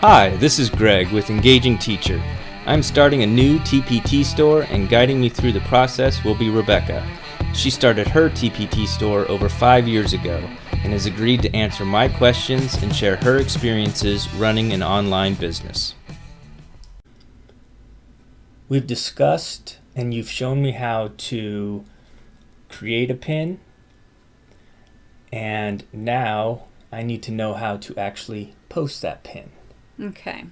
Hi, this is Greg with Engaging Teacher. I'm starting a new TPT store, and guiding me through the process will be Rebecca. She started her TPT store over 5 years ago and has agreed to answer my questions and share her experiences running an online business. We've discussed and you've shown me how to create a pin, and now I need to know how to actually post that pin. Okay,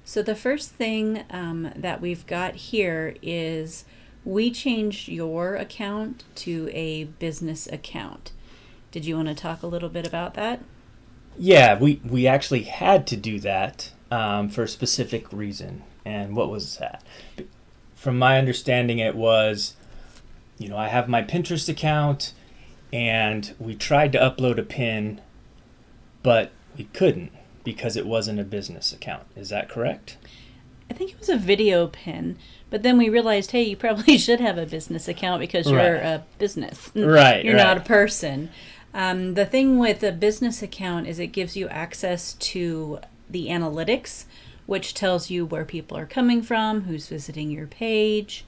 so the first thing that we've got here is we changed your account to a business account. Did you want to talk a little bit about that? Yeah, we actually had to do that for a specific reason. And what was that? From my understanding, it was, I have my Pinterest account, and we tried to upload a pin, but we couldn't because it wasn't a business account. Is that correct? I think it was a video pin, but then we realized, hey, you probably should have a business account because you're a business. Right. You're not a person. The thing with a business account is it gives you access to the analytics, which tells you where people are coming from, who's visiting your page.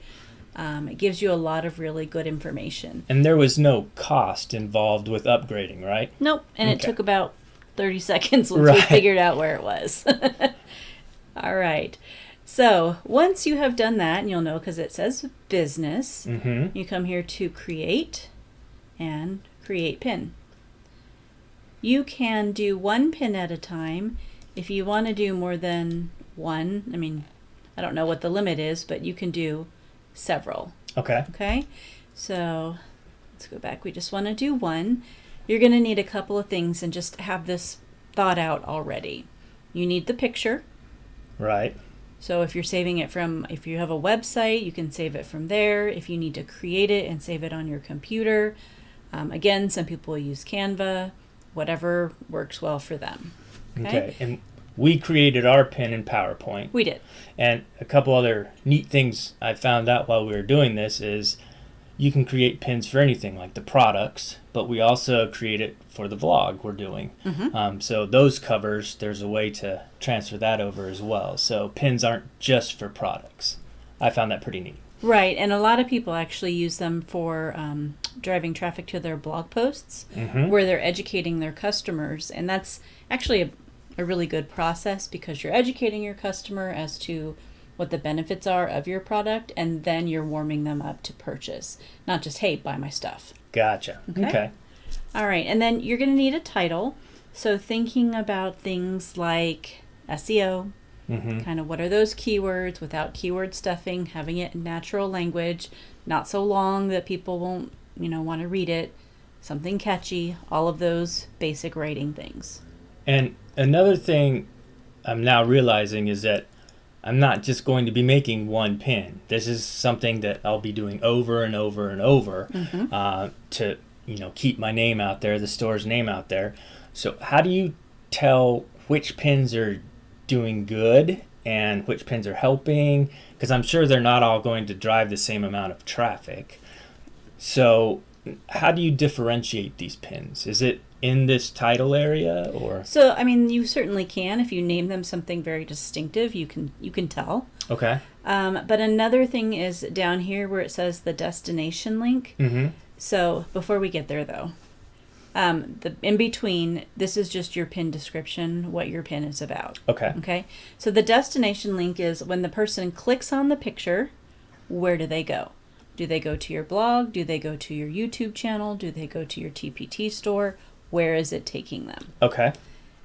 It gives you a lot of really good information. And there was no cost involved with upgrading, right? Nope. And it took about 30 seconds once we figured out where it was. All right. So once you have done that, and you'll know because it says business, you come here to create and create pin. You can do one pin at a time. If you want to do more than one, I don't know what the limit is, but you can do several. Okay. So let's go back. We just want to do one. You're going to need a couple of things and just have this thought out already. You need the picture. Right. So if you're saving it if you have a website, you can save it from there. If you need to create it and save it on your computer. Again, some people use Canva, whatever works well for them. Okay. And we created our pin in PowerPoint. We did. And a couple other neat things I found out while we were doing this is you can create pins for anything like the products, but we also create it for the vlog we're doing. So those covers, there's a way to transfer that over as well. So pins aren't just for products. I found that pretty neat. Right, and a lot of people actually use them for driving traffic to their blog posts where they're educating their customers. And that's actually a really good process because you're educating your customer as to what the benefits are of your product, and then you're warming them up to purchase. Not just, hey, buy my stuff. Gotcha. Okay. All right, and then you're going to need a title. So thinking about things like SEO, kind of what are those keywords without keyword stuffing, having it in natural language, not so long that people won't, want to read it, something catchy, all of those basic writing things. And another thing I'm now realizing is that I'm not just going to be making one pin. This is something that I'll be doing over and over and over to keep my name out there, the store's name out there. So how do you tell which pins are doing good and which pins are helping? Because I'm sure they're not all going to drive the same amount of traffic. So how do you differentiate these pins? Is it in this title area or? So, you certainly can. If you name them something very distinctive, you can tell. Okay. But another thing is down here where it says the destination link. So before we get there though, the in between, this is just your pin description, what your pin is about. Okay. So the destination link is when the person clicks on the picture, where do they go? Do they go to your blog? Do they go to your YouTube channel? Do they go to your TPT store? Where is it taking them? Okay.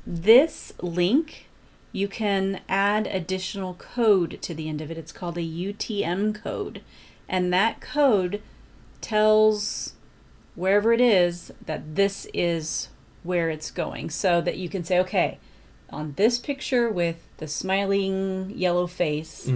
This link, you can add additional code to the end of it. It's called a UTM code. And that code tells wherever it is that this is where it's going. So that you can say, okay, on this picture with the smiling yellow face,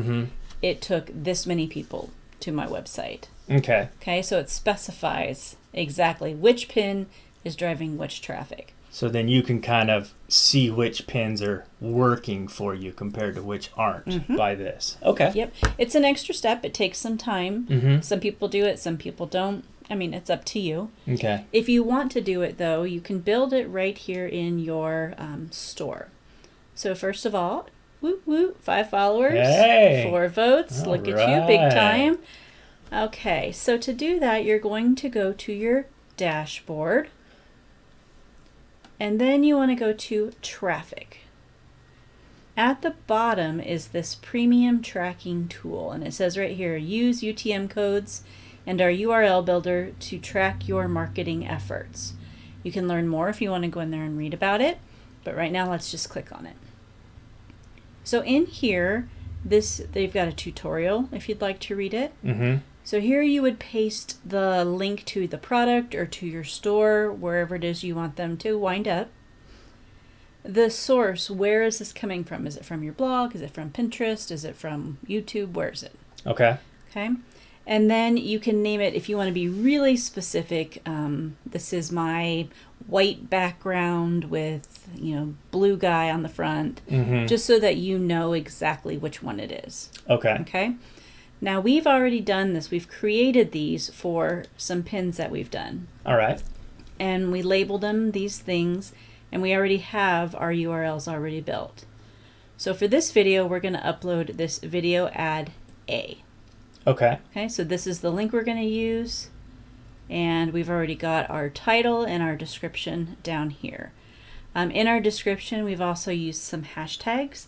it took this many people to my website. Okay, so it specifies exactly which pin is driving which traffic. So then you can kind of see which pins are working for you compared to which aren't by this. Okay. Yep. It's an extra step. It takes some time. Some people do it, some people don't. It's up to you. Okay. If you want to do it, though, you can build it right here in your store. So first of all, woot woot, 5 followers, Hey. 4 votes. All Look at you, big right. time. Okay, so to do that, you're going to go to your dashboard. And then you want to go to traffic. At the bottom is this premium tracking tool. And it says right here, use UTM codes and our URL builder to track your marketing efforts. You can learn more if you want to go in there and read about it. But right now, let's just click on it. So in here, they've got a tutorial if you'd like to read it. Mm-hmm. So here you would paste the link to the product or to your store, wherever it is you want them to wind up. The source, where is this coming from? Is it from your blog? Is it from Pinterest? Is it from YouTube? Where is it? Okay. Okay. And then you can name it if you want to be really specific. This is my white background with, blue guy on the front, Mm-hmm. just so that you know exactly which one it is. Okay. Okay. Now we've already done this. We've created these for some pins that we've done. All right. And we labeled them these things, and we already have our URLs already built. So for this video, we're going to upload this video ad A. Okay. Okay, so this is the link we're going to use, and we've already got our title and our description down here. In our description, we've also used some hashtags.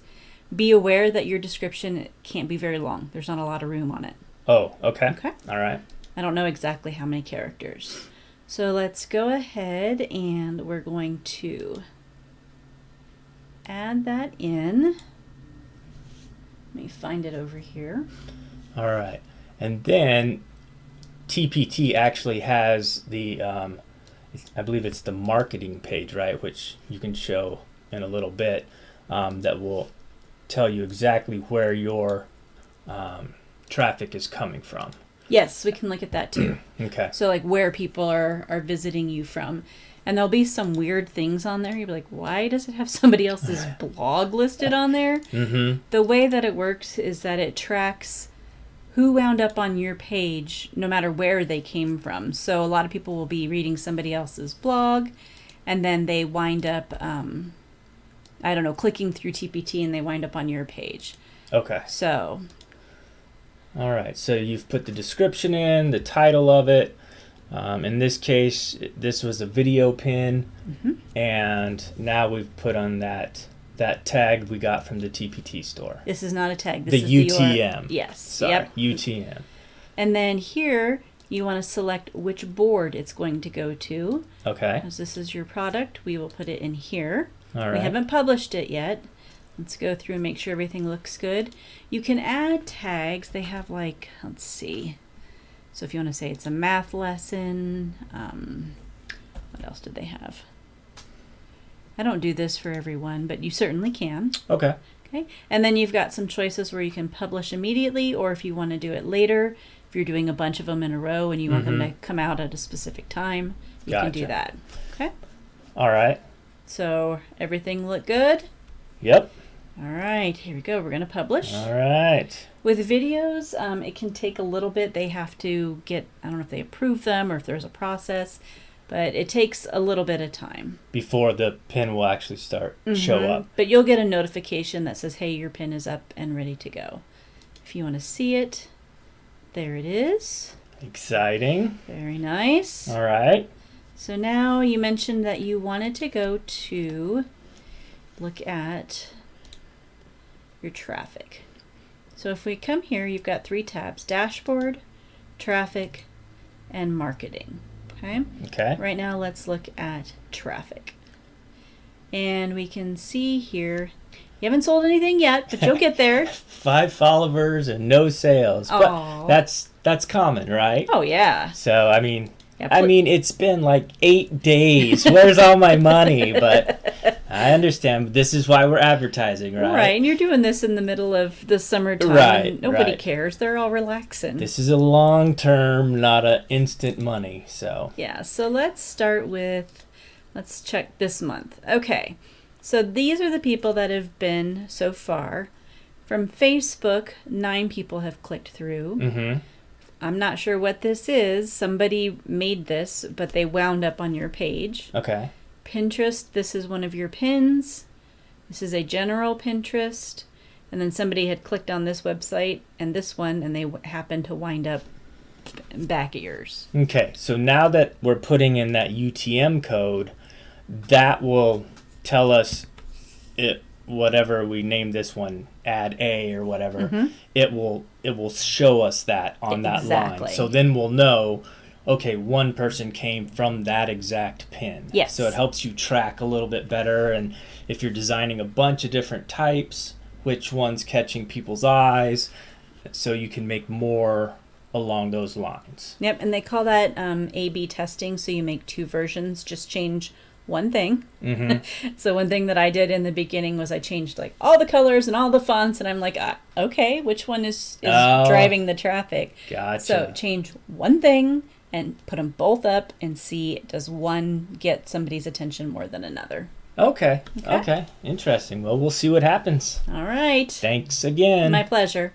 Be aware that your description can't be very long. There's not a lot of room on it. Oh, okay. Okay. All right. I don't know exactly how many characters. So let's go ahead and we're going to add that in. Let me find it over here. All right. And then TPT actually has the, I believe it's the marketing page, right? Which you can show in a little bit, that will tell you exactly where your traffic is coming from. Yes, we can look at that too. Okay. So like where people are visiting you from. And there'll be some weird things on there. You'll be like, why does it have somebody else's blog listed on there? Mm-hmm. The way that it works is that it tracks who wound up on your page no matter where they came from. So a lot of people will be reading somebody else's blog, and then they wind up, clicking through TPT, and they wind up on your page. Okay. So, all right. So you've put the description in, the title of it. In this case, this was a video pin, mm-hmm. and now we've put on that tag we got from the TPT store. This is not a tag. This The is UTM. Yes. Sorry, Yep. UTM. And then here, you want to select which board it's going to go to. Okay. As this is your product, we will put it in here. All right. We haven't published it yet. Let's go through and make sure everything looks good. You can add tags. They have let's see. So if you want to say it's a math lesson, what else did they have? I don't do this for everyone, but you certainly can. Okay. Okay. And then you've got some choices where you can publish immediately, or if you want to do it later, if you're doing a bunch of them in a row and you want them to come out at a specific time, you can do that. Okay. All right. So everything look good? Yep. All right, here we go. We're going to publish. All right. With videos, it can take a little bit. They have to get, I don't know if they approve them or if there's a process, but it takes a little bit of time. Before the pin will actually show up. But you'll get a notification that says, hey, your pin is up and ready to go. If you want to see it, there it is. Exciting. Very nice. All right. So now you mentioned that you wanted to go to look at your traffic. So if we come here, you've got 3 tabs: dashboard, traffic, and marketing. Okay. Okay. Right now, let's look at traffic. And we can see here, you haven't sold anything yet, but you'll get there. 5 followers and no sales. Aw. But that's common, right? Oh, yeah. So, I mean, Yeah, it's been like 8 days. Where's all my money? But I understand. This is why we're advertising, right? Right, and you're doing this in the middle of the summertime. Right, And nobody right. cares. They're all relaxing. This is a long term, not a instant money. So Yeah, so let's start with, let's check this month. Okay, so these are the people that have been so far. From Facebook, 9 people have clicked through. Mm-hmm. I'm not sure what this is. Somebody made this, but they wound up on your page. Okay. Pinterest, this is one of your pins. This is a general Pinterest. And then somebody had clicked on this website and this one, and they happened to wind up back at yours. Okay, so now that we're putting in that UTM code, that will tell us whatever we name this one, add A or whatever, it will show us that on that line. So then we'll know, okay, one person came from that exact pin. Yes. So it helps you track a little bit better, and if you're designing a bunch of different types, which one's catching people's eyes, so you can make more along those lines. Yep, and they call that A/B testing, so you make 2 versions, just change one thing. So one thing that I did in the beginning was I changed like all the colors and all the fonts, and I'm like, okay, which one is driving the traffic? Gotcha. So change one thing and put them both up and see, does one get somebody's attention more than another? Okay. Interesting. Well, we'll see what happens. All right. Thanks again. My pleasure.